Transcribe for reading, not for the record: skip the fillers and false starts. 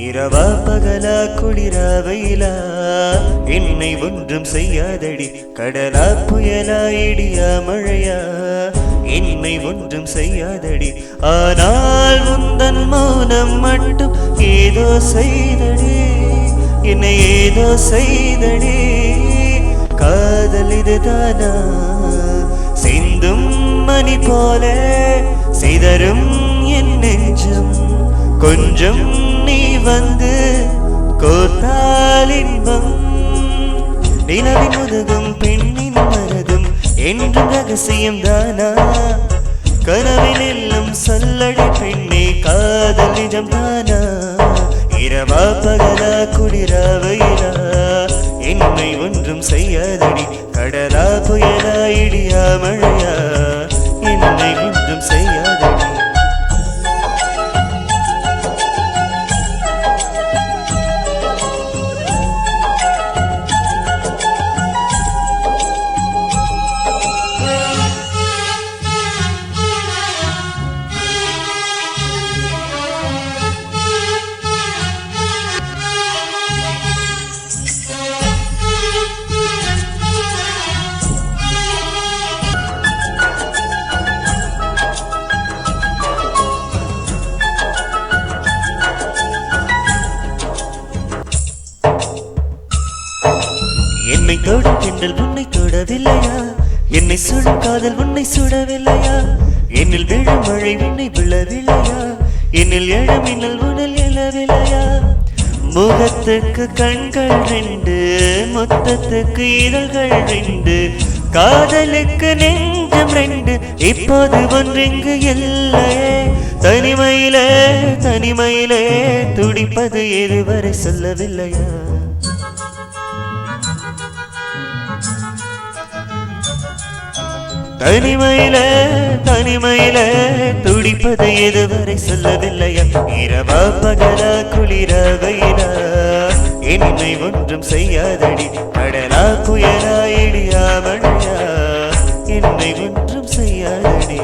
இரவா பகலா குளிரா வெயிலா என்னை ஒன்றும் செய்யாதடி. கடலா புயலா இடியா மழையா என்னை ஒன்றும் செய்யாதடி. ஆனால் உந்தன் மௌனம் மட்டும் ஏதோ செய்தடி, என்னை ஏதோ செய்தடி. காதல் இதுதானா? சிந்தும் மணி போல சிதறும் என் நெஞ்சம். கொஞ்சம் நீ வந்து கோர்த்தால் இன்பம். நிலவின் முதுகும் பெண்ணின் மனதும் என்றும் ரகசியம் தானா? கனவில் எல்லாம் சொல்லடி பெண்ணே, காதல் நிஜம் தானா? இரவா பகலா குளிரா வெயிலா என்னை ஒன்றும் செய்யாதடி. கடலா புயலா இடியா மழையா என்னை ஒன்றும் செய்யாதடி. என்னை தொடும் தென்றல் உன்னை தொடவில்லையா? என்னை சுடும் காதல் உன்னை சுடவில்லையா? என்னில் விழும் மழை உன்னை விழவில்லையா? என்னில் எழும் மின்னல் உன்னில் எழவில்லையா? முகத்துக்கு கண்கள் ரெண்டு, மொத்தத்துக்கு இதழ்கள் ரெண்டு, காதலுக்கு நெஞ்சம் ரெண்டு, இப்போது ஒன்றிங்கு இல்லையே. தனிமையிலே தனிமையிலே துடிப்பது எதுவரை சொல்லவில்லையா? தனிமையிலே தனிமையிலே துடிப்பது எதுவரை சொல்லவில்லையா? இரவா பகலா குளிரா வெயிலா என்னை ஒன்றும் செய்யாதடி. கடலா புயலா இடியா மழையா என்னை ஒன்றும் செய்யாதடி.